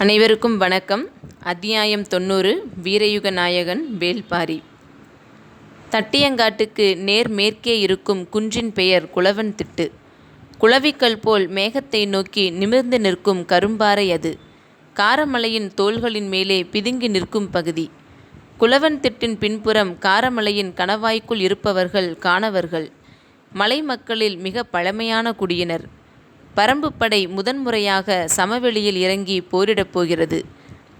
அனைவருக்கும் வணக்கம். அத்தியாயம் 90. வீரயுக நாயகன் வேள்பாரி. தட்டியங்காட்டுக்கு நேர் மேற்கே இருக்கும் குன்றின் பெயர் குளவன் திட்டு. குளவிக்கல் போல் மேகத்தை நோக்கி நிமிர்ந்து நிற்கும் கரும்பாறை அது. காரமலையின் தோள்களின் மேலே பிதுங்கி நிற்கும் பகுதி. குளவன் திட்டின் பின்புறம் காரமலையின் கணவாய்க்குள் இருப்பவர்கள் கானவர்கள். மலை மக்களில் மிக பழமையான குடியினர். பரம்புப்படை முதன்முறையாக சமவெளியில் இறங்கி போரிடப் போகிறது.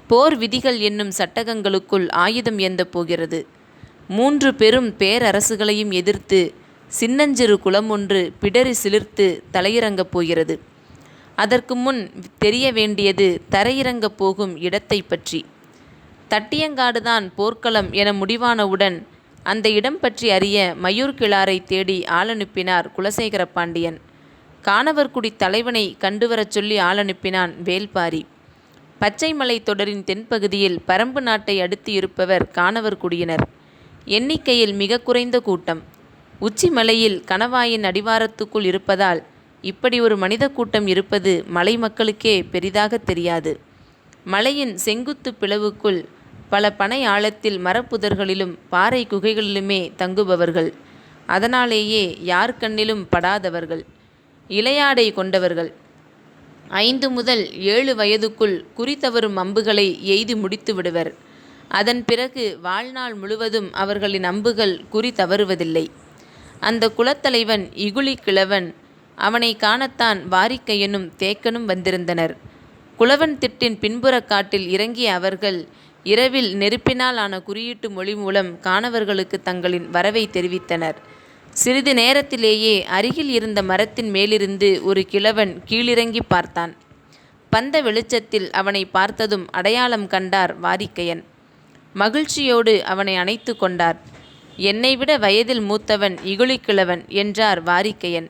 போர் விதிகள் என்னும் சட்டகங்களுக்குள் ஆயுதம் ஏந்தப் போகிறது. 3 பெரும் பேரரசுகளையும் எதிர்த்து சின்னஞ்சிறு குளம் ஒன்று பிடரி சிலிர்த்து தலையிறங்கப் போகிறது. அதற்கு முன் தெரிய வேண்டியது தரையிறங்கப் போகும் இடத்தை பற்றி. தட்டியங்காடுதான் போர்க்களம் என முடிவானவுடன் அந்த இடம் பற்றி அறிய மயூர் கிழாரை தேடி ஆளனுப்பினார் குலசேகர பாண்டியன். கானவர்குடி தலைவனை கண்டுவரச் சொல்லி ஆளனுப்பினான் வேள்பாரி. பச்சைமலை தொடரின் தென்பகுதியில் பரம்பு நாட்டை அடுத்து இருப்பவர் கானவர்குடியினர். எண்ணிக்கையில் மிக குறைந்த கூட்டம். உச்சி மலையில் கணவாயின் அடிவாரத்துக்குள் இருப்பதால் இப்படி ஒரு மனித கூட்டம் இருப்பது மலை மக்களுக்கே பெரிதாக தெரியாது. மலையின் செங்குத்து பிளவுக்குள் பல பனை ஆழத்தில் மரப்புதர்களிலும் பாறை குகைகளிலுமே தங்குபவர்கள். அதனாலேயே யார் கண்ணிலும் படாதவர்கள். இலையாடை கொண்டவர்கள். 5 முதல் 7 வயதுக்குள் குறி தவறும் அம்புகளை எய்து முடித்து விடுவர். அதன் பிறகு வாழ்நாள் முழுவதும் அவர்களின் அம்புகள் குறி தவறுவதில்லை. அந்த குலத்தலைவன் இகுளி கிழவன். அவனை காணத்தான் வாரிக்கையனும் தேக்கனும் வந்திருந்தனர். குளவன் திட்டின் பின்புற காட்டில் இறங்கிய அவர்கள் இரவில் நெருப்பினால் ஆன குறியீட்டு மொழி மூலம் கானவர்களுக்கு தங்களின் வரவை தெரிவித்தனர். சிறிது நேரத்திலேயே அருகில் இருந்த மரத்தின் மேலிருந்து ஒரு கிழவன் கீழிறங்கி பார்த்தான். பந்த வெளிச்சத்தில் அவனை பார்த்ததும் அடையாளம் கண்டார் வாரிக்கையன். மகிழ்ச்சியோடு அவனை அணைத்து கொண்டார். என்னை விட வயதில் மூத்தவன் இகுளி கிழவன் என்றார் வாரிக்கையன்.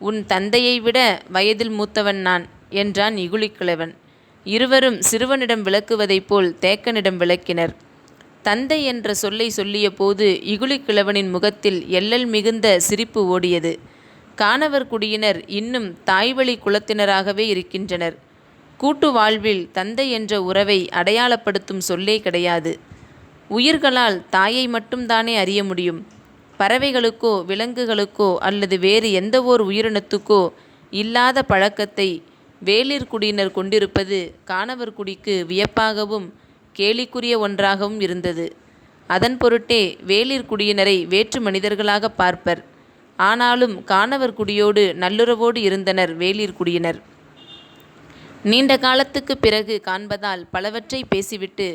உன் தந்தையை விட வயதில் மூத்தவன் நான் என்றான் இகுளி கிழவன். இருவரும் சிறுவனிடம் விளக்குவதைப் போல் தேக்கனிடம் விளக்கினர். தந்தை என்ற சொல்லை சொல்லிய போது இகுளி கிழவனின் முகத்தில் எள்ளல் மிகுந்த சிரிப்பு ஓடியது. கானவர் குடியினர் இன்னும் தாய்வழி குலத்தினராகவே இருக்கின்றனர். கூட்டு வாழ்வில் தந்தை என்ற உறவை அடையாளப்படுத்தும் சொல்லே கிடையாது. உயிர்களால் தாயை மட்டும்தானே அறிய முடியும். பறவைகளுக்கோ விலங்குகளுக்கோ அல்லது வேறு எந்த ஓர் உயிரினத்துக்கோ இல்லாத பழக்கத்தை வேளிர் குடியினர் கொண்டிருப்பது கானவர் குடிக்கு வியப்பாகவும் கேலிக்குரிய ஒன்றாகவும் இருந்தது. அதன் பொருட்டே வேளிர் குடியினரை வேற்று மனிதர்களாக பார்ப்பர். ஆனாலும் கானவர் குடியோடு நல்லுறவோடு இருந்தனர் வேளிர் குடியினர். நீண்ட காலத்துக்கு பிறகு காண்பதால் பலவற்றை பேசிவிட்டு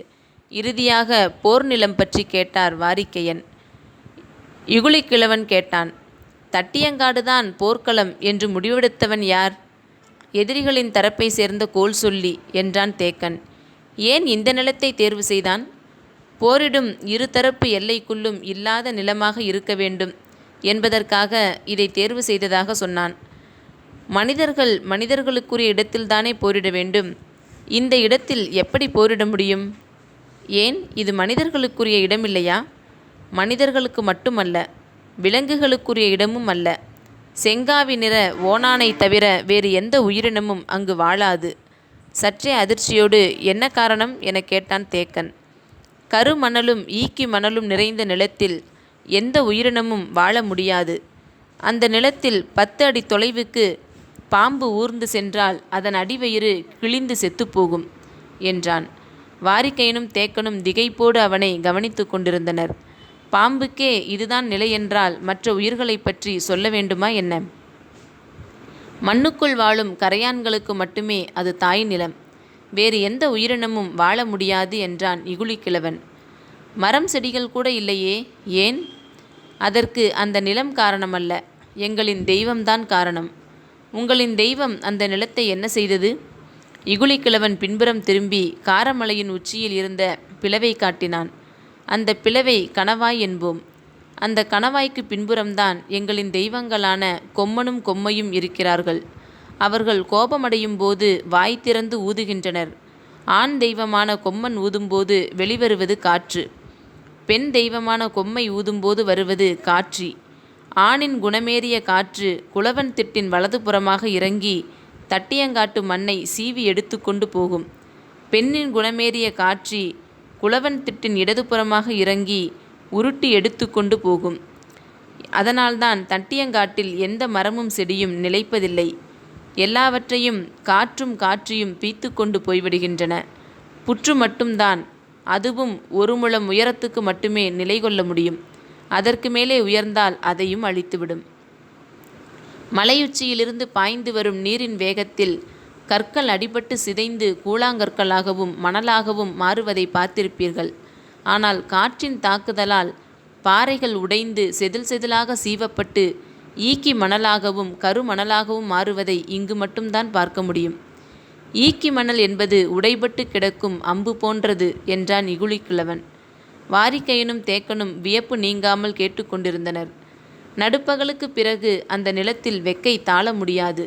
இறுதியாக போர் நிலம் பற்றி கேட்டார் வாரிக்கையன். இகுளி கிழவன் கேட்டான். தட்டியங்காடுதான் போர்க்களம் என்று முடிவெடுத்தவன் யார்? எதிரிகளின் தரப்பை சேர்ந்த கோல் சொல்லி என்றான் தேக்கன். ஏன் இந்த நிலத்தை தேர்வு செய்தான்? போரிடும் இருதரப்பு எல்லைக்குள்ளும் இல்லாத நிலமாக இருக்க வேண்டும் என்பதற்காக இதை தேர்வு செய்ததாக சொன்னான். மனிதர்கள் மனிதர்களுக்குரிய இடத்தில்தானே போரிட வேண்டும். இந்த இடத்தில் எப்படி போரிட முடியும்? ஏன் இது மனிதர்களுக்குரிய இடமில்லையா? மனிதர்களுக்கு மட்டுமல்ல, விலங்குகளுக்குரிய இடமும் அல்ல. செங்காவி நிற ஓணானை தவிர வேறு எந்த உயிரினமும் அங்கு வாழாது. சற்றே அதிர்ச்சியோடு என்ன காரணம் என கேட்டான் தேக்கன். கருமணலும் ஈக்கி மணலும் நிறைந்த நிலத்தில் எந்த உயிரினமும் வாழ முடியாது. அந்த நிலத்தில் 10 அடி தொலைவுக்கு பாம்பு ஊர்ந்து சென்றால் அதன் அடிவயிறு கிழிந்து செத்துப்போகும் என்றான். வாரிக்கையனும் தேக்கனும் திகைப்போடு அவனை கவனித்து கொண்டிருந்தனர். பாம்புக்கே இதுதான் நிலை என்றால் மற்ற உயிர்களை பற்றி சொல்ல வேண்டுமா என்ன? மண்ணுக்குள் வாழும் கரையான்களுக்கு மட்டுமே அது தாய் நிலம். வேறு எந்த உயிரினமும் வாழ முடியாது என்றான் இகுளி கிழவன். மரம் செடிகள் கூட இல்லையே, ஏன்? அதற்கு அந்த நிலம் காரணமல்ல, எங்களின் தெய்வம்தான் காரணம். உங்களின் தெய்வம் அந்த நிலத்தை என்ன செய்தது? இகுளி கிழவன் பின்புறம் திரும்பி காரமலையின் உச்சியில் இருந்த பிளவை காட்டினான். அந்த பிளவை கணவாய் என்போம். அந்த கணவாய்க்கு பின்புறம்தான் எங்களின் தெய்வங்களான கொம்மனும் கொம்மையும் இருக்கிறார்கள். அவர்கள் கோபமடையும் போது வாய் திறந்து ஊதுகின்றனர். ஆண் தெய்வமான கொம்மன் ஊதும்போது வெளிவருவது காற்று. பெண் தெய்வமான கொம்மை ஊதும்போது வருவது காற்றி. ஆணின் குணமேறிய காற்று குளவன் திட்டின் வலதுபுறமாக இறங்கி தட்டியங்காட்டு மண்ணை சீவி எடுத்து கொண்டு போகும். பெண்ணின் குணமேறிய காட்சி குளவன் திட்டின் இடதுபுறமாக இறங்கி உருட்டி எடுத்து கொண்டு போகும். அதனால்தான் தட்டியங்காட்டில் எந்த மரமும் செடியும் நிலைப்பதில்லை. எல்லாவற்றையும் காற்றும் காற்றியும் பீத்து கொண்டு போய்விடுகின்றன. புற்று மட்டும்தான், அதுவும் 1 முழம் உயரத்துக்கு மட்டுமே நிலை கொள்ள முடியும். அதற்கு மேலே உயர்ந்தால் அதையும் அழித்துவிடும். மலையுச்சியிலிருந்து பாய்ந்து வரும் நீரின் வேகத்தில் கற்கள் அடிபட்டு சிதைந்து கூழாங்கற்களாகவும் மணலாகவும் மாறுவதை பார்த்திருப்பீர்கள். ஆனால் காற்றின் தாக்குதலால் பாறைகள் உடைந்து செதில் செதிலாக சீவப்பட்டு ஈக்கி மணலாகவும் கருமணலாகவும் மாறுவதை இங்கு மட்டும்தான் பார்க்க முடியும். ஈக்கி மணல் என்பது உடைபட்டு கிடக்கும் அம்பு போன்றது என்றான் இகுழிக்கிழவன். வாரிக்கையனும் தேக்கனும் வியப்பு நீங்காமல் கேட்டுக்கொண்டிருந்தனர். நடுப்பகலுக்கு பிறகு அந்த நிலத்தில் வெக்கை தாழ முடியாது.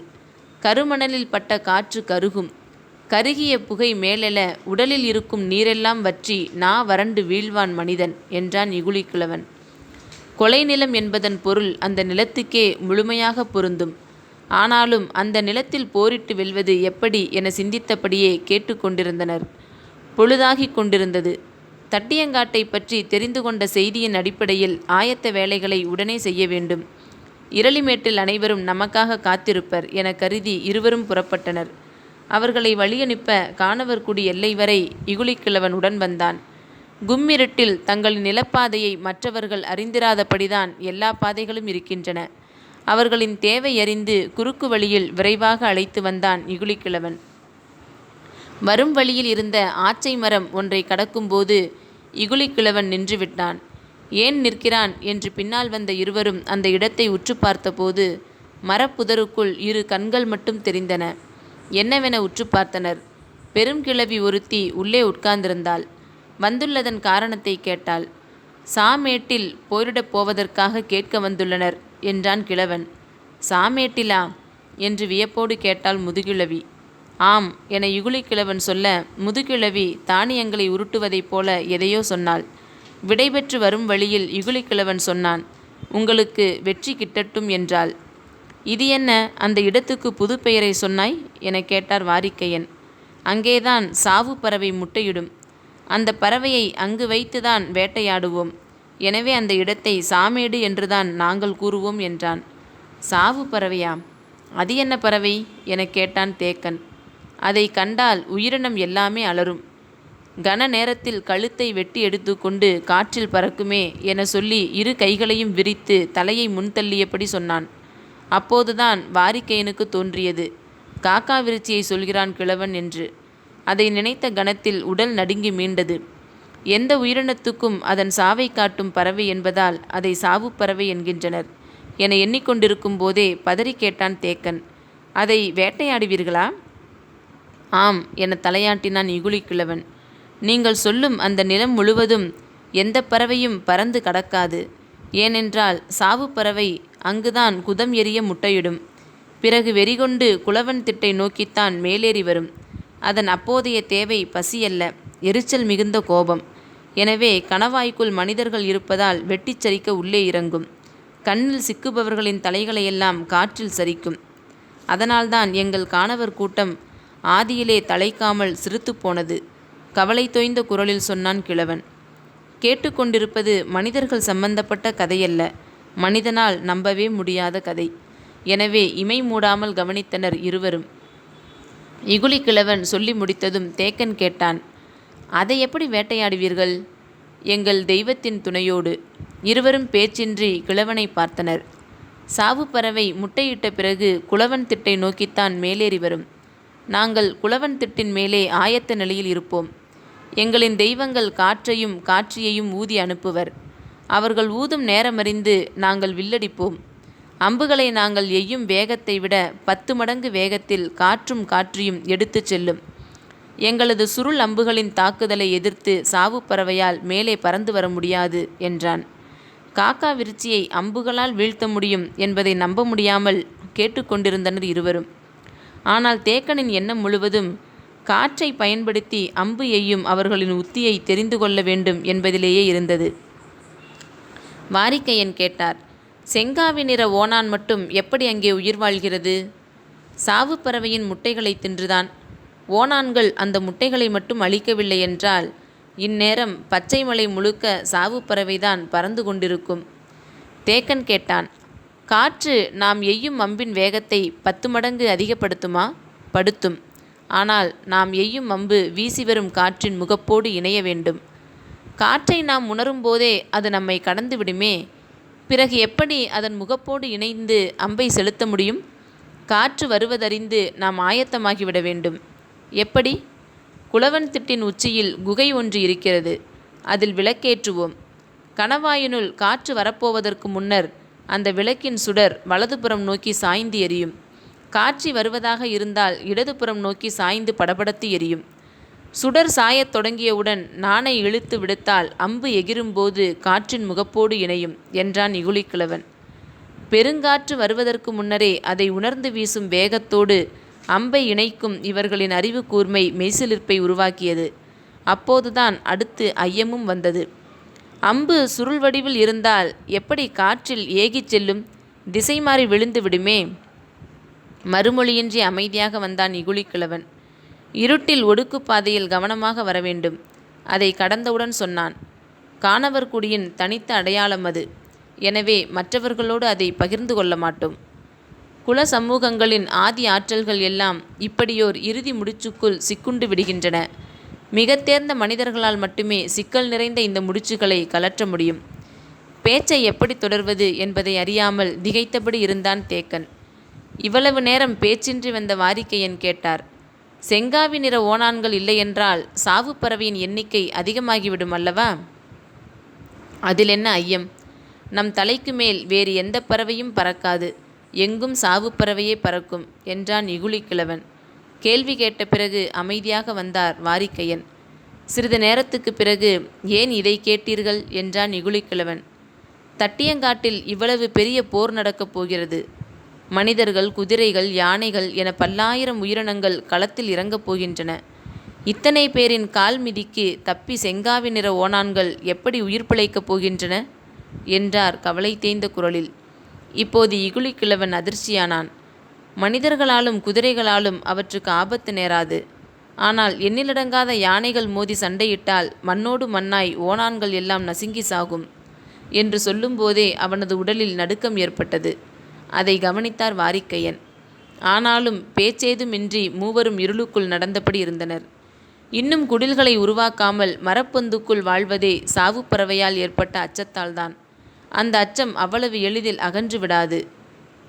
கருமணலில் பட்ட காற்று கருகும். கருகிய புகை மேலெழ உடலில் இருக்கும் நீரெல்லாம் வற்றி வறண்டு வீழ்வான் மனிதன் என்றான் இகுழிக்கிழவன். கொலை நிலம் என்பதன் பொருள் அந்த நிலத்துக்கே முழுமையாக பொருந்தும். ஆனாலும் அந்த நிலத்தில் போரிட்டு வெல்வது எப்படி என சிந்தித்தபடியே கேட்டுக்கொண்டிருந்தனர். பொழுதாகிக் கொண்டிருந்தது. தட்டியங்காட்டை பற்றி தெரிந்து கொண்ட செய்தியின் அடிப்படையில் ஆயத்த வேலைகளை உடனே செய்ய வேண்டும். இரளிமேட்டில் அனைவரும் நமக்காக காத்திருப்பர் என கருதி இருவரும் புறப்பட்டனர். அவர்களை வழியனுப்ப கானவர்குடி எல்லை வரை இகுழிக்கிழவன் உடன் வந்தான். கும்மிருட்டில் தங்களின் நிலப்பாதையை மற்றவர்கள் அறிந்திராதபடிதான் எல்லா பாதைகளும் இருக்கின்றன. அவர்களின் தேவை அறிந்து குறுக்கு வழியில் விரைவாக அழைத்து வந்தான் இகுழிக்கிழவன். வரும் வழியில் இருந்த ஆச்சை மரம் ஒன்றை கடக்கும்போது இகுழிக்கிழவன் நின்றுவிட்டான். ஏன் நிற்கிறான் என்று பின்னால் வந்த இருவரும் அந்த இடத்தை உற்று பார்த்தபோது மரப்புதருக்குள் 2 கண்கள் மட்டும் தெரிந்தன. என்னவென உற்று பார்த்தனர். பெருங்கிழவி ஒருத்தி உள்ளே உட்கார்ந்திருந்தாள். வந்துள்ளதன் காரணத்தை கேட்டாள். சாமேட்டில் போரிடப் போவதற்காக கேட்க வந்துள்ளனர் என்றான் கிழவன். சாமேட்டிலா என்று வியப்போடு கேட்டாள் முதுகிழவி. ஆம் என இகுழிக்கிழவன் சொல்ல, முதுகிழவி தானியங்களை உருட்டுவதைப் போல எதையோ சொன்னாள். விடைபெற்று வரும் வழியில் இகுழிக்கிழவன் சொன்னான், உங்களுக்கு வெற்றி கிட்டட்டும் என்றாள். இது என்ன, அந்த இடத்துக்கு புது பெயரை சொன்னாய் என கேட்டார் வாரிக்கையன். அங்கேதான் சாவு பறவை முட்டையிடும். அந்த பறவையை அங்கு வைத்துதான் வேட்டையாடுவோம். எனவே அந்த இடத்தை சாமேடு என்றுதான் நாங்கள் கூறுவோம் என்றான். சாவு பறவையா? அது என்ன பறவை என கேட்டான் தேக்கன். அதை கண்டால் உயிரினம் எல்லாமே அலறும். கன நேரத்தில் கழுத்தை வெட்டி எடுத்து கொண்டு காற்றில் பறக்குமே என சொல்லி 2 கைகளையும் விரித்து தலையை முன்தள்ளியபடி சொன்னான். அப்போதுதான் வாரிக்கையனுக்கு தோன்றியது, காக்கா விருச்சியை சொல்கிறான் கிழவன் என்று. அதை நினைத்த கணத்தில் உடல் நடுங்கி மீண்டது. எந்த உயிரினத்துக்கும் அதன் சாவை காட்டும் பறவை என்பதால் அதை சாவு பறவை என்கின்றனர் என எண்ணிக்கொண்டிருக்கும் போதே பதறி கேட்டான் தேக்கன். அதை வேட்டையாடுவீர்களா? ஆம் என தலையாட்டினான் இகுழிக்கிழவன். நீங்கள் சொல்லும் அந்த நிலம் முழுவதும் எந்த பறவையும் பறந்து கடக்காது. ஏனென்றால் சாவு பறவை அங்குதான் குதம் எரிய முட்டையிடும். பிறகு வெறிகொண்டு குளவன் திட்டை நோக்கித்தான் மேலேறி வரும். அதன் அப்போதைய தேவை பசியல்ல, எரிச்சல் மிகுந்த கோபம். எனவே கணவாய்க்குள் மனிதர்கள் இருப்பதால் வெட்டிச் சரிக்க உள்ளே இறங்கும். கண்ணில் சிக்குபவர்களின் தலைகளையெல்லாம் காற்றில் சரிக்கும். அதனால்தான் எங்கள் காணவர் கூட்டம் ஆதியிலே தலைக்காமல் சிறுத்து போனது. கவலை தோய்ந்த குரலில் சொன்னான் கிழவன். கேட்டுக்கொண்டிருப்பது மனிதர்கள் சம்பந்தப்பட்ட கதையல்ல, மனிதனால் நம்பவே முடியாத கதை. எனவே இமை மூடாமல் கவனித்தனர் இருவரும். இகுழிக்கிழவன் சொல்லி முடித்ததும் தேக்கன் கேட்டான், அதை எப்படி வேட்டையாடுவீர்கள்? எங்கள் தெய்வத்தின் துணையோடு. இருவரும் பேச்சின்றி கிழவனை பார்த்தனர். சாவு பறவை முட்டையிட்ட பிறகு குளவன் திட்டை நோக்கித்தான் மேலேறி வரும். நாங்கள் குளவன் திட்டின் மேலே ஆயத்த நிலையில் இருப்போம். எங்களின் தெய்வங்கள் காற்றையும் காற்றியையும் ஊதி அனுப்புவர். அவர்கள் ஊதும் நேரமறிந்து நாங்கள் வில்லடிப்போம். அம்புகளை நாங்கள் எய்யும் வேகத்தை விட 10 மடங்கு வேகத்தில் காற்றும் காற்றியும் எடுத்துச் செல்லும். எங்களது சுருள் அம்புகளின் தாக்குதலை எதிர்த்து சாவு பறவையால் மேலே பறந்து வர முடியாது என்றான். காக்கா விருச்சியை அம்புகளால் வீழ்த்த முடியும் என்பதை நம்ப முடியாமல் கேட்டுக்கொண்டிருந்தனர் இருவரும். ஆனால் தேக்கனின் எண்ணம் முழுவதும் காற்றை பயன்படுத்தி அம்பு எய்யும் அவர்களின் உத்தியை தெரிந்து கொள்ள வேண்டும் என்பதிலேயே இருந்தது. வாரிக்கையன் கேட்டார், செங்காவி நிற ஓணான் மட்டும் எப்படி அங்கே உயிர் வாழ்கிறது? சாவு பறவையின் முட்டைகளை தின்றுதான். ஓணான்கள் அந்த முட்டைகளை மட்டும் அழிக்கவில்லை என்றால் இந்நேரம் பச்சை மலை முழுக்க சாவு பறவைதான் பறந்து கொண்டிருக்கும். தேக்கன் கேட்டான், காற்று நாம் எய்யும் அம்பின் வேகத்தை 10 மடங்கு அதிகப்படுத்துமா? படுத்தும். ஆனால் நாம் எய்யும் அம்பு வீசி வரும் காற்றின் முகப்போடு இணைய வேண்டும். காற்றை நாம் உணரும் போதே அது நம்மை கடந்து விடுமே, பிறகு எப்படி அதன் முகப்போடு இணைந்து அம்பை செலுத்த முடியும்? காற்று வருவதறிந்து நாம் ஆயத்தமாகிவிட வேண்டும். எப்படி? குளவன் திட்டின் உச்சியில் குகை ஒன்று இருக்கிறது. அதில் விளக்கேற்றுவோம். கணவாயினுள் காற்று வரப்போவதற்கு முன்னர் அந்த விளக்கின் சுடர் வலதுபுறம் நோக்கி சாய்ந்து எரியும். காற்று வருவதாக இருந்தால் இடதுபுறம் நோக்கி சாய்ந்து படபடத்து எரியும். சுடர் சாயத் தொடங்கியவுடன் நாணை இழுத்து விடுத்தால் அம்பு எகிரும்போது காற்றின் முகப்போடு இணையும் என்றான் இகுலிக்கிழவன். பெருங்காற்று வருவதற்கு முன்னரே அதை உணர்ந்து வீசும் வேகத்தோடு அம்பை இணைக்கும் இவர்களின் அறிவு கூர்மை மெய்சிலிர்ப்பை உருவாக்கியது. அப்போதுதான் அடுத்து ஐயமும் வந்தது. அம்பு சுருள் வடிவில் இருந்தால் எப்படி காற்றில் ஏகிச் செல்லும்? திசை மாறி விழுந்து விடுமே. மறுமொழியின்றி அமைதியாக வந்தான் இகுலிக்கிழவன். இருட்டில் ஒடுக்கு பாதையில் கவனமாக வரவேண்டும். அதை கடந்தவுடன் சொன்னான், காணவர்குடியின் தனித்த அடையாளம் அது. எனவே மற்றவர்களோடு அதை பகிர்ந்து கொள்ள மாட்டோம். குல சமூகங்களின் ஆதி ஆற்றல்கள் எல்லாம் இப்படியோர் இறுதி முடிச்சுக்குள் சிக்குண்டு விடுகின்றன. மிக தேர்ந்த மனிதர்களால் மட்டுமே சிக்கல் நிறைந்த இந்த முடிச்சுகளை கலற்ற முடியும். பேச்சை எப்படி தொடர்வது என்பதை அறியாமல் திகைத்தபடி இருந்தான் தேக்கன். இவ்வளவு நேரம் பேச்சின்றி வந்த வாரிக்கையன் கேட்டார், செங்காவி நிற ஓணான்கள் இல்லையென்றால் சாவு பறவையின் எண்ணிக்கை அதிகமாகிவிடும் அல்லவா? அதில் என்ன ஐயம்? நம் தலைக்கு மேல் வேறு எந்த பறவையும் பறக்காது. எங்கும் சாவு பறவையே பறக்கும் என்றான் இகுலிக்கிழவன். கேள்வி கேட்ட பிறகு அமைதியாக வந்தார் வாரிக்கையன். சிறிது நேரத்துக்கு பிறகு, ஏன் இதை கேட்டீர்கள் என்றான் இகுலிக்கிழவன். தட்டியங்காட்டில் இவ்வளவு பெரிய போர் நடக்கப் போகிறது. மனிதர்கள், குதிரைகள், யானைகள் என பல்லாயிரம் உயிரினங்கள் களத்தில் இறங்கப் போகின்றன. இத்தனை பேரின் கால் மிதிக்கு தப்பி செங்காவி நிற ஓணான்கள் எப்படி உயிர் பிழைக்கப் போகின்றன என்றார் கவலை தேய்ந்த குரலில். இப்போது இகுலிக்கிழவன் அதிர்ச்சியானான். மனிதர்களாலும் குதிரைகளாலும் அவற்றுக்கு ஆபத்து நேராது. ஆனால் எண்ணிலடங்காத யானைகள் மோதி சண்டையிட்டால் மண்ணோடு மண்ணாய் ஓணான்கள் எல்லாம் நசுங்கி சாகும் என்று சொல்லும்போதே அவனது உடலில் நடுக்கம் ஏற்பட்டது. அதை கவனித்தார் வாரிக்கையன். ஆனாலும் பேச்சேதுமின்றி மூவரும் இருளுக்குள் நடந்தபடி இருந்தனர். இன்னும் குடில்களை உருவாக்காமல் மரப்பொந்துக்குள் வாழ்வதே சாவு பறவையால் ஏற்பட்ட அச்சத்தால்தான். அந்த அச்சம் அவ்வளவு எளிதில் அகன்று விடாது.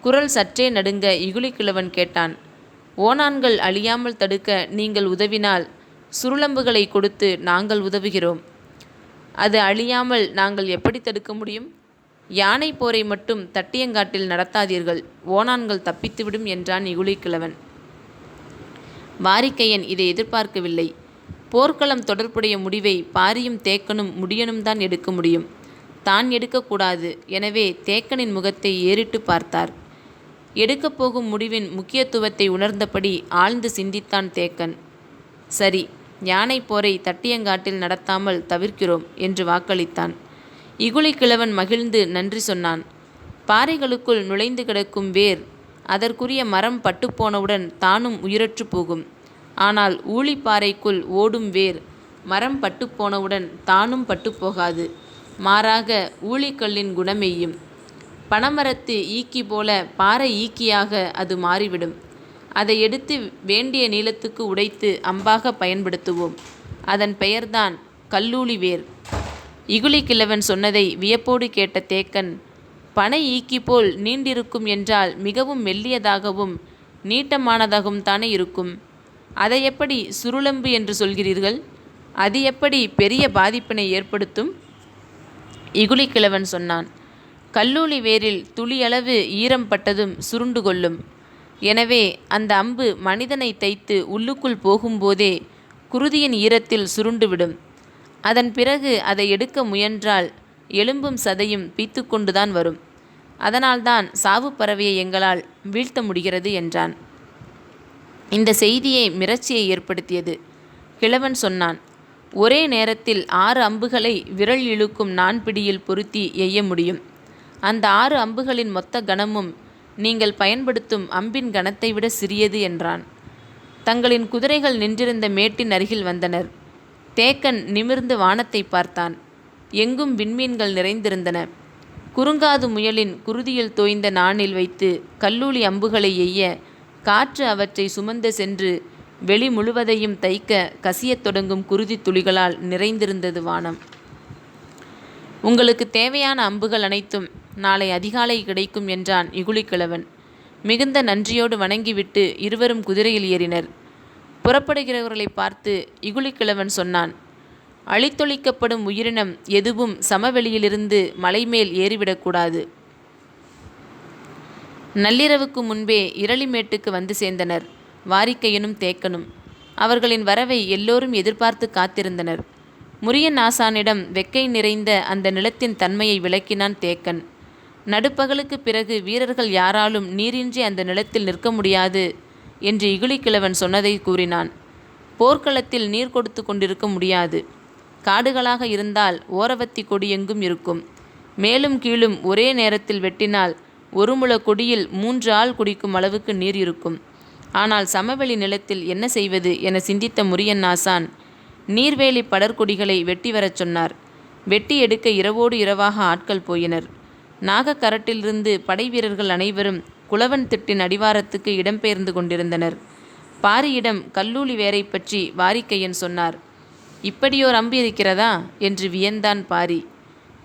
குரல் சற்றே நடுங்க இகுலிக்கிழவன் கேட்டான், ஓணான்கள் அழியாமல் தடுக்க நீங்கள் உதவினால் சுருளம்புகளை கொடுத்து நாங்கள் உதவுகிறோம். அது அழியாமல் நாங்கள் எப்படி தடுக்க முடியும்? யானை போரை மட்டும் தட்டியங்காட்டில் நடத்தாதீர்கள், ஓணான்கள் தப்பித்துவிடும் என்றான் இகுலிக்கிழவன். வாரிக்கையன் இதை எதிர்பார்க்கவில்லை. போர்க்களம் தொடர்புடைய முடிவை பாரியும் தேக்கனும் முடியனும் தான் எடுக்க முடியும். தான் எடுக்கக்கூடாது. எனவே தேக்கனின் முகத்தை ஏறிட்டு பார்த்தார். எடுக்கப் போகும் முடிவின் முக்கியத்துவத்தை உணர்ந்தபடி ஆழ்ந்து சிந்தித்தான் தேக்கன். சரி, யானை போரை தட்டியங்காட்டில் நடத்தாமல் தவிர்க்கிறோம் என்று வாக்களித்தான். இகுலிக்கிழவன் மகிழ்ந்து நன்றி சொன்னான். பாறைகளுக்குள் நுழைந்து கிடக்கும் வேர் அதற்குரிய மரம் பட்டுப்போனவுடன் தானும் உயிரற்று போகும். ஆனால் ஊழிப்பாறைக்குள் ஓடும் வேர் மரம் பட்டுப்போனவுடன் தானும் பட்டுப்போகாது. மாறாக ஊழிக்கல்லின் குணமெய்யும். பனைமரத்து ஈக்கி போல பாறை ஈக்கியாக அது மாறிவிடும். அதை எடுத்து வேண்டிய நீளத்துக்கு உடைத்து அம்பாக பயன்படுத்துவோம். அதன் பெயர்தான் கல்லூளி வேர். இகுலிக்கிழவன் சொன்னதை வியப்போடு கேட்ட தேக்கன், பனை ஈக்கி போல் நீண்டிருக்கும் என்றால் மிகவும் மெல்லியதாகவும் நீட்டமானதாகவும் தானே இருக்கும். அதை எப்படி சுருளம்பு என்று சொல்கிறீர்கள்? அது எப்படி பெரிய பாதிப்பினை ஏற்படுத்தும்? இகுலிக்கிழவன் சொன்னான், கல்லூளி வேரில் துளியளவு ஈரம் பட்டதும் சுருண்டு கொள்ளும். எனவே அந்த அம்பு மனிதனை தைத்து உள்ளுக்குள் போகும்போதே குருதியின் ஈரத்தில் சுருண்டுவிடும். அதன் பிறகு அதை எடுக்க முயன்றால் எலும்பும் சதையும் பீத்து கொண்டுதான் வரும். அதனால்தான் சாவு பறவையை எங்களால் வீழ்த்த முடிகிறது என்றான். இந்த செய்தியை மிரட்சியை ஏற்படுத்தியது. கிழவன் சொன்னான், ஒரே நேரத்தில் 6 அம்புகளை விரல் இழுக்கும் நான்பிடியில் பொருத்தி எய்ய முடியும். அந்த 6 அம்புகளின் மொத்த கனமும் நீங்கள் பயன்படுத்தும் அம்பின் கனத்தை விட சிறியது என்றான். தங்களின் குதிரைகள் நின்றிருந்த மேட்டின் அருகில் வந்தனர். தேக்கன் நிமிர்ந்து வானத்தை பார்த்தான். எங்கும் விண்மீன்கள் நிறைந்திருந்தன. குறுங்காது முயலின் குருதியில் தோய்ந்த நாணில் வைத்து கல்லூலி அம்புகளை எய்ய காற்று அவற்றை சுமந்து சென்று வெளி முழுவதையும் தைக்க கசியத் தொடங்கும் குருதி துளிகளால் நிறைந்திருந்தது வானம். உங்களுக்கு தேவையான அம்புகள் அனைத்தும் நாளை அதிகாலை கிடைக்கும் என்றான் இகுலிக்கிழவன். மிகுந்த நன்றியோடு வணங்கிவிட்டு இருவரும் குதிரையில் ஏறினர். புறப்படுகிறவர்களை பார்த்து இகுலிக்கிழவன் சொன்னான், அழித்தொழிக்கப்படும் உயிரினம் எதுவும் சமவெளியிலிருந்து மலைமேல் ஏறிவிடக்கூடாது. நள்ளிரவுக்கு முன்பே இரளிமேட்டுக்கு வந்து சேர்ந்தனர் வாரிக்கையனும் தேக்கனும். அவர்களின் வரவை எல்லோரும் எதிர்பார்த்து காத்திருந்தனர். முரியன் ஆசானிடம் வெக்கை நிறைந்த அந்த நிலத்தின் தன்மையை விளக்கினான் தேக்கன். நடுப்பகலுக்கு பிறகு வீரர்கள் யாராலும் நீரின்றி அந்த நிலத்தில் நிற்க முடியாது என்று இகுலிக்கிழவன் சொன்னதை கூறினான். போர்க்களத்தில் நீர் கொடுத்து கொண்டிருக்க முடியாது. காடுகளாக இருந்தால் ஓரவத்தி கொடி எங்கும் இருக்கும். மேலும் கீழும் ஒரே நேரத்தில் வெட்டினால் ஒரு முழ கொடியில் 3 ஆள் குடிக்கும் அளவுக்கு நீர் இருக்கும். ஆனால் சமவெளி நிலத்தில் என்ன செய்வது என சிந்தித்த முரியன் ஆசான் நீர்வேலி படர்கொடிகளை வெட்டி வரச் சொன்னார். வெட்டி எடுக்க இரவோடு இரவாக ஆட்கள் போயினர். நாகக்கரட்டிலிருந்து படை வீரர்கள் அனைவரும் குளவன் திட்டின் அடிவாரத்துக்கு இடம்பெயர்ந்து கொண்டிருந்தனர். பாரியிடம் கல்லூலி வேரை பற்றி வாரிக்கையன் சொன்னார். இப்படியோர் அம்பு இருக்கிறதா என்று வியந்தான் பாரி.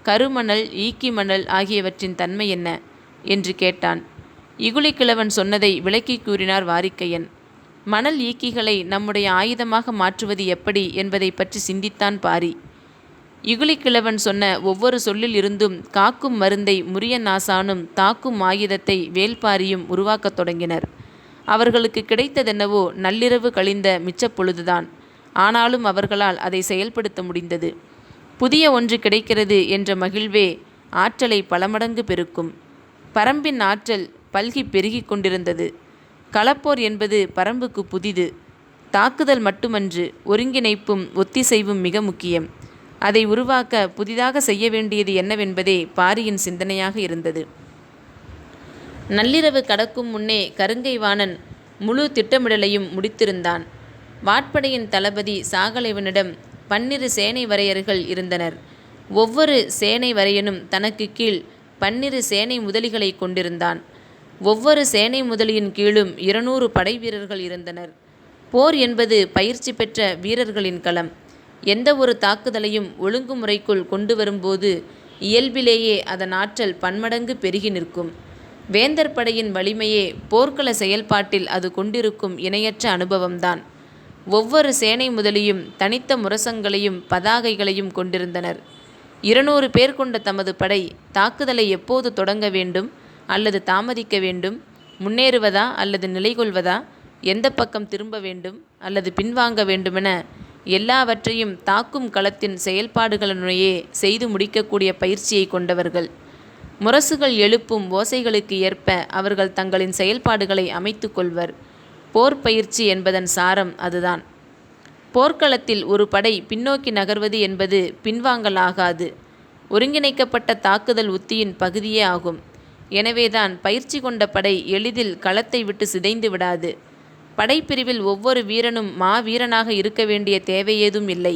கருமணல், ஈக்கி மணல் ஆகியவற்றின் தன்மை என்ன என்று கேட்டான். இகுலிக்கிழவன் சொன்னதை விளக்கி கூறினார் வாரிக்கையன். மணல் ஈக்கிகளை நம்முடைய ஆயுதமாக மாற்றுவது எப்படி என்பதை பற்றி சிந்தித்தான் பாரி. இகுலிக்கிழவன் சொன்ன ஒவ்வொரு சொல்லில் இருந்தும் காக்கும் மருந்தை முரியன் ஆசானும் தாக்கும் ஆயுதத்தை வேல்பாரியும் உருவாக்கத் தொடங்கினர். அவர்களுக்கு கிடைத்ததென்னவோ நள்ளிரவு கழிந்த மிச்சப்பொழுதுதான். ஆனாலும் அவர்களால் அதை செயல்படுத்த முடிந்தது. புதிய ஒன்று கிடைக்கிறது என்ற மகிழ்வே ஆற்றலை பல மடங்கு பெருக்கும். பரம்பின் ஆற்றல் பல்கி பெருகி கொண்டிருந்தது. களப்போர் என்பது பரம்புக்கு புதிது. தாக்குதல் மட்டுமன்று, ஒருங்கிணைப்பும் ஒத்திசைவும் மிக முக்கியம். அதை உருவாக்க புதிதாக செய்ய வேண்டியது என்னவென்பதே பாரியின் சிந்தனையாக இருந்தது. நள்ளிரவு கடக்கும் முன்னே கருங்கை வாணன் முழு திட்டமிடலையும் முடித்திருந்தான். வாட்படையின் தளபதி சாகலைவனிடம் 12 சேனை வரையர்கள் இருந்தனர். ஒவ்வொரு சேனை வரையனும் தனக்கு கீழ் 12 சேனை முதலிகளை கொண்டிருந்தான். ஒவ்வொரு சேனை முதலியின் கீழும் 200 படை வீரர்கள் இருந்தனர். போர் என்பது பயிற்சி பெற்ற வீரர்களின் களம். எந்த ஒரு தாக்குதலையும் ஒழுங்குமுறைக்குள் கொண்டு வரும்போது இயல்பிலேயே அதன் ஆற்றல் பன்மடங்கு பெருகி நிற்கும். வேந்தர் படையின் வலிமையே போர்க்கள செயல்பாட்டில் அது கொண்டிருக்கும் இணையற்ற அனுபவம்தான். ஒவ்வொரு சேனை முதலியும் தனித்த முரசங்களையும் பதாகைகளையும் கொண்டிருந்தனர். 200 பேர் கொண்ட தமது படை தாக்குதலை எப்போது தொடங்க வேண்டும் அல்லது தாமதிக்க வேண்டும், முன்னேறுவதா அல்லது நிலைகொள்வதா, எந்த பக்கம் திரும்ப வேண்டும் அல்லது பின்வாங்க வேண்டுமென எல்லாவற்றையும் தாக்கும் களத்தின் செயல்பாடுகளினுடைய செய்து முடிக்கக்கூடிய பயிற்சியை கொண்டவர்கள். முரசுகள் எழுப்பும் ஓசைகளுக்கு ஏற்ப அவர்கள் தங்களின் செயல்பாடுகளை அமைத்து கொள்வர். போர் பயிற்சி என்பதன் சாரம் அதுதான். போர்க்களத்தில் ஒரு படை பின்னோக்கி நகர்வது என்பது பின்வாங்கல் ஆகாது, ஒருங்கிணைக்கப்பட்ட தாக்குதல் உத்தியின் பகுதியே ஆகும். எனவேதான் பயிற்சி கொண்ட படை எளிதில் களத்தை விட்டு சிதைந்து விடாது. படைப்பிரிவில் ஒவ்வொரு வீரனும் மாவீரனாக இருக்க வேண்டிய தேவையேதும் இல்லை.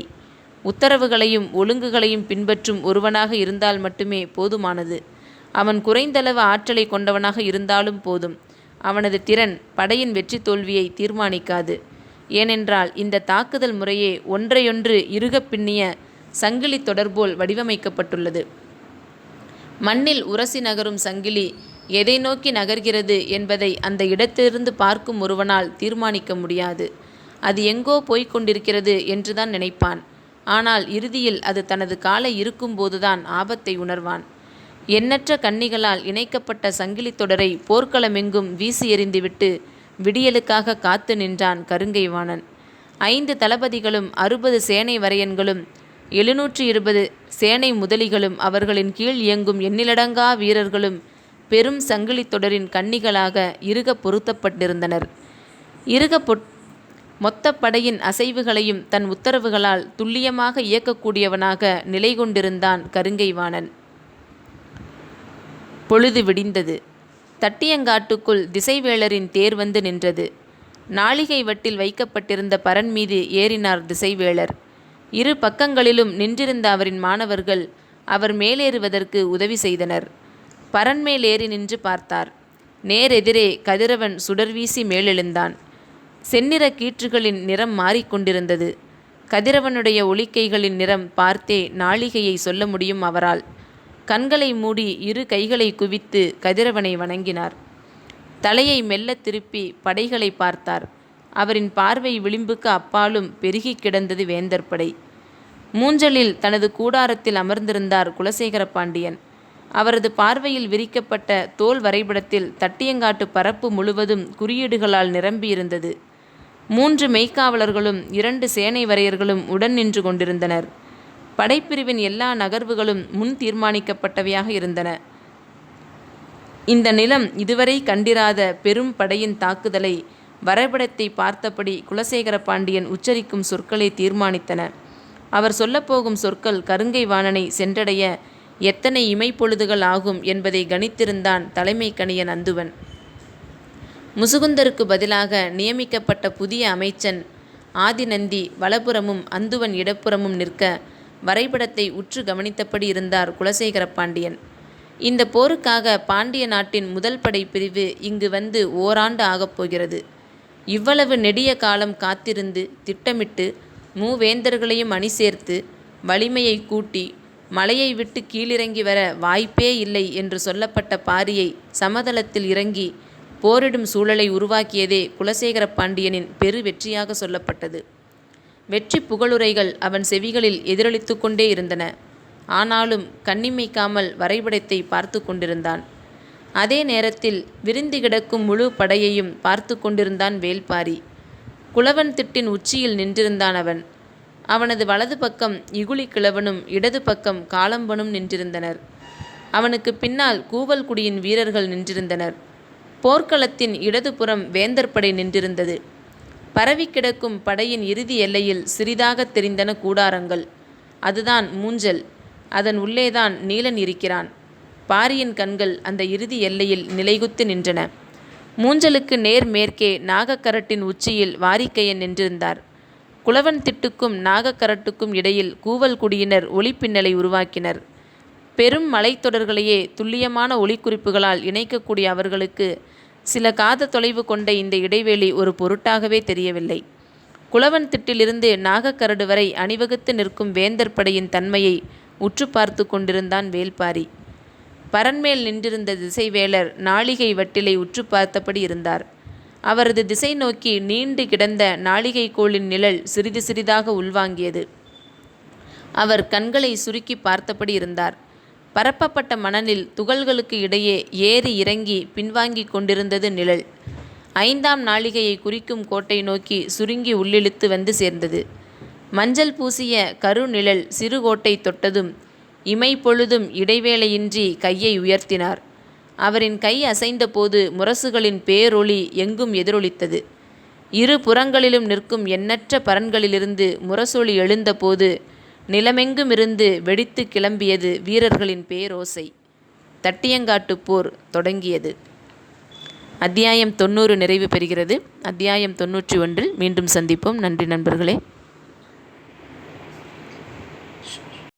உத்தரவுகளையும் ஒழுங்குகளையும் பின்பற்றும் ஒருவனாக இருந்தால் மட்டுமே போதுமானது. அவன் குறைந்தளவு ஆற்றலை கொண்டவனாக இருந்தாலும் போதும். அவனது திறன் படையின் வெற்றி தோல்வியை தீர்மானிக்காது. ஏனென்றால் இந்த தாக்குதல் முறையே ஒன்றையொன்று இறுகப் பின்னிய சங்கிலி தொடர்போல் வடிவமைக்கப்பட்டுள்ளது. மண்ணில் உரசி நகரும் சங்கிலி எதை நோக்கி நகர்கிறது என்பதை அந்த இடத்திலிருந்து பார்க்கும் ஒருவனால் தீர்மானிக்க முடியாது. அது எங்கோ போய்க் கொண்டிருக்கிறது என்றுதான் நினைப்பான். ஆனால் இறுதியில் அது தனது காலை இருக்கும்போதுதான் ஆபத்தை உணர்வான். எண்ணற்ற கண்ணிகளால் இணைக்கப்பட்ட சங்கிலி தொடரை போர்க்களமெங்கும் வீசி எறிந்துவிட்டு விடியலுக்காக காத்து நின்றான் கருங்கை வாணன். 5 தளபதிகளும் 60 சேனை வரையன்களும் 720 சேனை முதலிகளும் அவர்களின் கீழ் இயங்கும் எண்ணிலடங்கா வீரர்களும் பெரும் சங்கிலி தொடரின் கண்ணிகளாக இறுக பொருத்தப்பட்டிருந்தனர். மொத்த படையின் அசைவுகளையும் தன் உத்தரவுகளால் துல்லியமாக இயக்கக்கூடியவனாக நிலை கொண்டிருந்தான் கருங்கை வாணன். பொழுது விடிந்தது. தட்டியங்காட்டுக்குள் திசைவேளரின் தேர் வந்து நின்றது. நாளிகை வட்டில் வைக்கப்பட்டிருந்த பரண் மீது ஏறினார் திசைவேளர். இரு பக்கங்களிலும் நின்றிருந்த அவரின் மாணவர்கள் அவர் மேலேறுவதற்கு உதவி செய்தனர். பரண் மேல் ஏறி நின்று பார்த்தார். நேரெதிரே கதிரவன் சுடர்வீசி மேலெழுந்தான். செந்நிற கீற்றுகளின் நிறம் மாறிக்கொண்டிருந்தது. கதிரவனுடைய ஒளிக்கைகளின் நிறம் பார்த்தே நாளிகையை சொல்ல முடியும் அவரால். கண்களை மூடி இரு கைகளை குவித்து கதிரவனை வணங்கினார். தலையை மெல்ல திருப்பி படைகளை பார்த்தார். அவரின் பார்வை விளிம்புக்கு அப்பாலும் பெருகி கிடந்தது வேந்தர் படை. மூஞ்சலில் தனது கூடாரத்தில் அமர்ந்திருந்தார் குலசேகர பாண்டியன். அவரது பார்வையில் விரிக்கப்பட்ட தோல் வரைபடத்தில் தட்டியங்காட்டு பரப்பு முழுவதும் குறியீடுகளால் நிரம்பியிருந்தது. 3 மெய்க்காவலர்களும் 2 சேனை வரையர்களும் உடன் நின்று கொண்டிருந்தனர். படைப்பிரிவின் எல்லா நகர்வுகளும் முன் தீர்மானிக்கப்பட்டவையாக இருந்தன. இந்த நிலம் இதுவரை கண்டிராத பெரும் படையின் தாக்குதலை வரைபடத்தை பார்த்தபடி குலசேகர பாண்டியன் உச்சரிக்கும் சொற்களை தீர்மானித்தன. அவர் சொல்லப்போகும் சொற்கள் கருங்கை வாணனை சென்றடைய எத்தனை இமைப்பொழுதுகள் ஆகும் என்பதை கணித்திருந்தான் தலைமை கணியன் அந்துவன். முசுகுந்தருக்கு பதிலாக நியமிக்கப்பட்ட புதிய அமைச்சன் ஆதிநந்தி வலப்புறமும் அந்துவன் இடப்புறமும் நிற்க வரைபடத்தை உற்று கவனித்தபடி இருந்தார் குலசேகர பாண்டியன். இந்த போருக்காக பாண்டிய நாட்டின் முதல் படை பிரிவு இங்கு வந்து ஓராண்டு ஆகப்போகிறது. இவ்வளவு நெடிய காலம் காத்திருந்து திட்டமிட்டு மூவேந்தர்களையும் அணி சேர்த்து வலிமையை கூட்டி மலையை விட்டு கீழிறங்கி வர வாய்ப்பே இல்லை என்று சொல்லப்பட்ட பாரியை சமதளத்தில் இறங்கி போரிடும் சூழலை உருவாக்கியதே குலசேகர பாண்டியனின் பெரு வெற்றியாக சொல்லப்பட்டது. வெற்றி புகழுரைகள் அவன் செவிகளில் எதிரொலித்து கொண்டே இருந்தன. ஆனாலும் கண்ணிமைக்காமல் வரைபடத்தை பார்த்து கொண்டிருந்தான். அதே நேரத்தில் விரிந்து கிடக்கும் முழு படையையும் பார்த்து கொண்டிருந்தான் வேல்பாரி. குளவன் திட்டின் உச்சியில் நின்றிருந்தான் அவன். அவனது வலது பக்கம் இகுலி கிழவனும் இடது பக்கம் காலம்பனும் நின்றிருந்தனர். அவனுக்கு பின்னால் கூவல்குடியின் வீரர்கள் நின்றிருந்தனர். போர்க்களத்தின் இடதுபுறம் வேந்தர் படை நின்றிருந்தது. பரவி கிடக்கும் படையின் இறுதி எல்லையில் சிறிதாக தெரிந்தன கூடாரங்கள். அதுதான் மூஞ்சல். அதன் உள்ளேதான் நீலன் இருக்கிறான். பாரியின் கண்கள் அந்த இறுதி எல்லையில் நிலைகுத்து நின்றன. மூஞ்சலுக்கு நேர் மேற்கே நாகக்கரட்டின் உச்சியில் வாரிக்கையன் நின்றிருந்தார். குளவன் திட்டுக்கும் நாகக்கரட்டுக்கும் இடையில் கூவல்குடியினர் ஒளிப்பின்னலை உருவாக்கினர். பெரும் மலைத்தொடர்களையே துல்லியமான ஒளிக்குறிப்புகளால் இணைக்கக்கூடிய அவர்களுக்கு சில காத தொலைவு கொண்ட இந்த இடைவெளி ஒரு பொருட்டாகவே தெரியவில்லை. குளவன் திட்டிலிருந்து நாகக்கரடு வரை அணிவகுத்து நிற்கும் வேந்தர் படையின் தன்மையை உற்று பார்த்து கொண்டிருந்தான் வேல்பாரி. பரண்மேல் நின்றிருந்த திசைவேளர் நாளிகை வட்டிலை உற்று பார்த்தபடி இருந்தார். அவரது திசை நோக்கி நீண்டு கிடந்த நாளிகை கோளின் நிழல் சிறிது சிறிதாக உள்வாங்கியது. அவர் கண்களை சுருக்கி பார்த்தபடி இருந்தார். பரப்பப்பட்ட மணலில் துகள்களுக்கு இடையே ஏறி இறங்கி பின்வாங்கி கொண்டிருந்தது நிழல். 5ஆம் நாளிகையை குறிக்கும் கோட்டை நோக்கி சுருங்கி உள்ளிழுத்து வந்து சேர்ந்தது. மஞ்சள் பூசிய கருநிழல் சிறுகோட்டை தொட்டதும் இமை பொழுதும் இடைவேளையின்றி கையை உயர்த்தினார். அவரின் கை அசைந்த போது முரசுகளின் பேரொளி எங்கும் எதிரொலித்தது. இரு புறங்களிலும் நிற்கும் எண்ணற்ற பரன்களிலிருந்து முரசொலி எழுந்தபோது நிலமெங்குமிருந்து வெடித்து கிளம்பியது வீரர்களின் பேரோசை. தட்டியங்காட்டு போர் தொடங்கியது. அத்தியாயம் 90 நிறைவு பெறுகிறது. அத்தியாயம் 91 மீண்டும் சந்திப்போம். நன்றி நண்பர்களே.